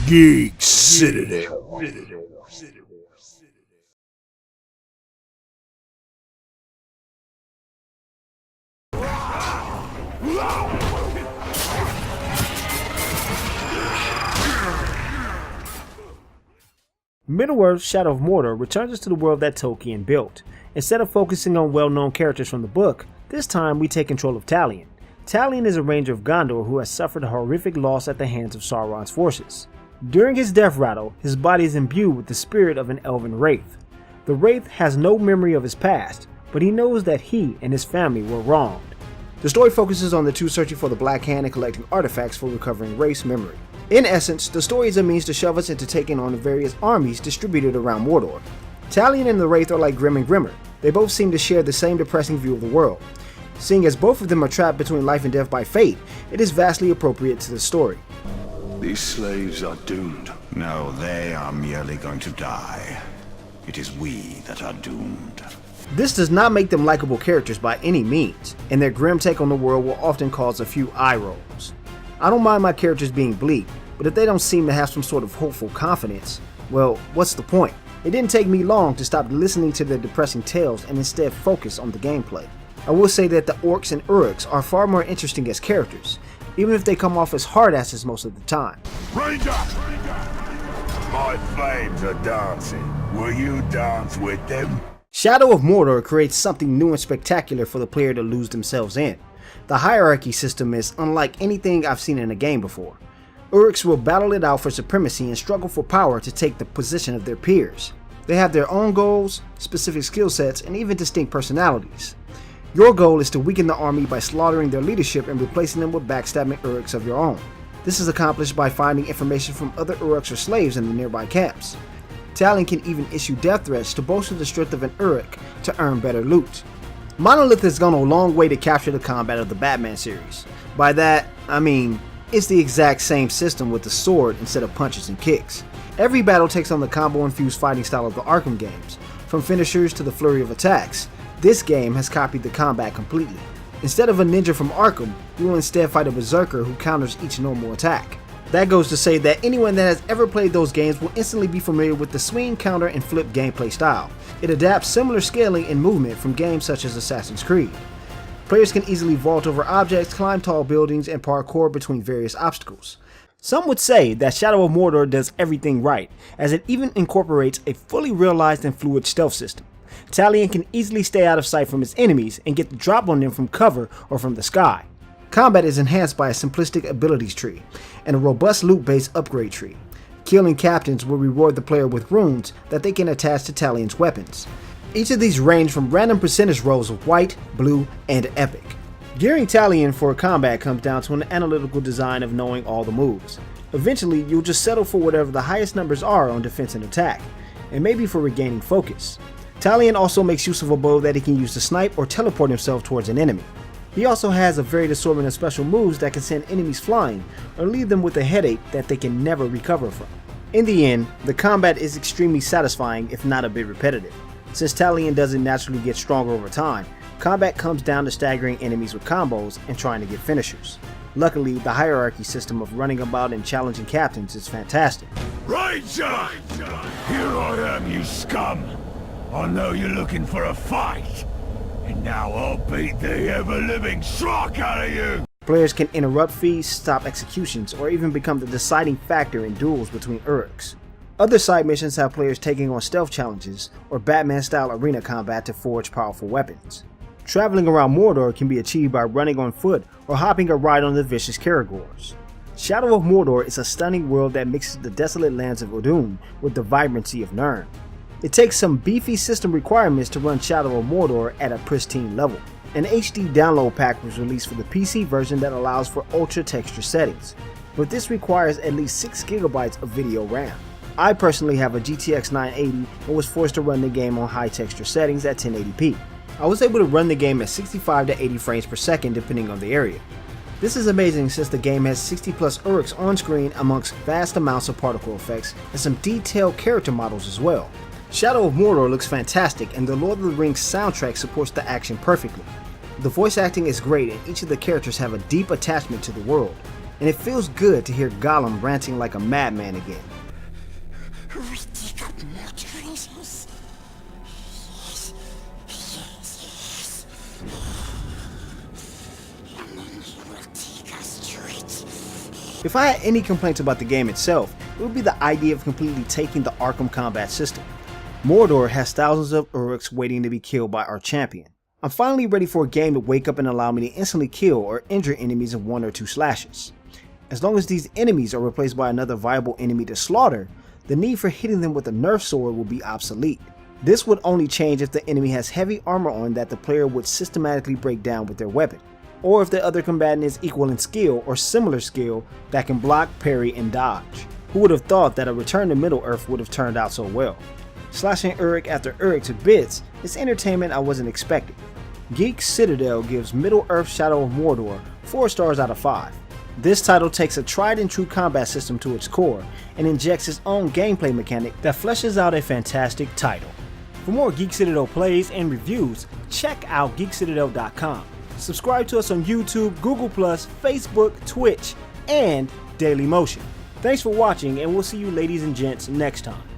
Geek Citadel. Middle-earth's Shadow of Mordor returns us to the world that Tolkien built. Instead of focusing on well-known characters from the book, this time we take control of Talion. Talion is a ranger of Gondor who has suffered a horrific loss at the hands of Sauron's forces. During his death rattle, his body is imbued with the spirit of an elven wraith. The wraith has no memory of his past, but he knows that he and his family were wronged. The story focuses on the two searching for the Black Hand and collecting artifacts for recovering wraith's memory. In essence, the story is a means to shove us into taking on the various armies distributed around Mordor. Talion and the wraith are like Grim and Grimmer. They both seem to share the same depressing view of the world. Seeing as both of them are trapped between life and death by fate, it is vastly appropriate to the story. These slaves are doomed. No, they are merely going to die. It is we that are doomed. This does not make them likable characters by any means, and their grim take on the world will often cause a few eye rolls. I don't mind my characters being bleak, but if they don't seem to have some sort of hopeful confidence, well, what's the point? It didn't take me long to stop listening to their depressing tales and instead focus on the gameplay. I will say that the orcs and uruks are far more interesting as characters, even if they come off as hardasses most of the time. Ranger! My flames are dancing. Will you dance with them? Shadow of Mordor creates something new and spectacular for the player to lose themselves in. The hierarchy system is unlike anything I've seen in a game before. Uruks will battle it out for supremacy and struggle for power to take the position of their peers. They have their own goals, specific skill sets, and even distinct personalities. Your goal is to weaken the army by slaughtering their leadership and replacing them with backstabbing Uruks of your own. This is accomplished by finding information from other Uruks or slaves in the nearby camps. Talion can even issue death threats to bolster the strength of an Uruk to earn better loot. Monolith has gone a long way to capture the combat of the Batman series. By that, I mean, it's the exact same system with the sword instead of punches and kicks. Every battle takes on the combo-infused fighting style of the Arkham games, from finishers to the flurry of attacks. This game has copied the combat completely. Instead of a ninja from Arkham, you will instead fight a berserker who counters each normal attack. That goes to say that anyone that has ever played those games will instantly be familiar with the swing, counter, and flip gameplay style. It adapts similar scaling and movement from games such as Assassin's Creed. Players can easily vault over objects, climb tall buildings, and parkour between various obstacles. Some would say that Shadow of Mordor does everything right, as it even incorporates a fully realized and fluid stealth system. Talion can easily stay out of sight from his enemies and get the drop on them from cover or from the sky. Combat is enhanced by a simplistic abilities tree and a robust loot-based upgrade tree. Killing captains will reward the player with runes that they can attach to Talion's weapons. Each of these range from random percentage rolls of white, blue, and epic. Gearing Talion for combat comes down to an analytical design of knowing all the moves. Eventually, you'll just settle for whatever the highest numbers are on defense and attack, and maybe for regaining focus. Talion also makes use of a bow that he can use to snipe or teleport himself towards an enemy. He also has a varied assortment of special moves that can send enemies flying or leave them with a headache that they can never recover from. In the end, the combat is extremely satisfying if not a bit repetitive. Since Talion doesn't naturally get stronger over time, combat comes down to staggering enemies with combos and trying to get finishers. Luckily, the hierarchy system of running about and challenging captains is fantastic. Ranger! Here I am, you scum! I know you're looking for a fight, and now I'll beat the ever-living schlock out of you! Players can interrupt feasts, stop executions, or even become the deciding factor in duels between Uruks. Other side missions have players taking on stealth challenges or Batman-style arena combat to forge powerful weapons. Traveling around Mordor can be achieved by running on foot or hopping a ride on the vicious Caragors. Shadow of Mordor is a stunning world that mixes the desolate lands of Udun with the vibrancy of Nirn. It takes some beefy system requirements to run Shadow of Mordor at a pristine level. An HD download pack was released for the PC version that allows for ultra texture settings, but this requires at least 6 GB of video RAM. I personally have a GTX 980 and was forced to run the game on high texture settings at 1080p. I was able to run the game at 65 to 80 frames per second depending on the area. This is amazing since the game has 60 plus Uruks on screen amongst vast amounts of particle effects and some detailed character models as well. Shadow of Mordor looks fantastic and the Lord of the Rings soundtrack supports the action perfectly. The voice acting is great and each of the characters have a deep attachment to the world. and it feels good to hear Gollum ranting like a madman again. If I had any complaints about the game itself, it would be the idea of completely taking the Arkham combat system. Mordor has thousands of Uruks waiting to be killed by our champion. I'm finally ready for a game to wake up and allow me to instantly kill or injure enemies in 1 or 2 slashes. As long as these enemies are replaced by another viable enemy to slaughter, the need for hitting them with a nerf sword will be obsolete. This would only change if the enemy has heavy armor on that the player would systematically break down with their weapon, or if the other combatant is equal in skill or similar skill that can block, parry, and dodge. Who would have thought that a return to Middle-earth would have turned out so well? Slashing Uruk after Uruk to bits is entertainment I wasn't expecting. Geek Citadel gives Middle-earth Shadow of Mordor 4 stars out of 5. This title takes a tried and true combat system to its core and injects its own gameplay mechanic that fleshes out a fantastic title. For more Geek Citadel plays and reviews, check out geekcitadel.com. Subscribe to us on YouTube, Google+, Facebook, Twitch, and Dailymotion. Thanks for watching, and we'll see you ladies and gents next time.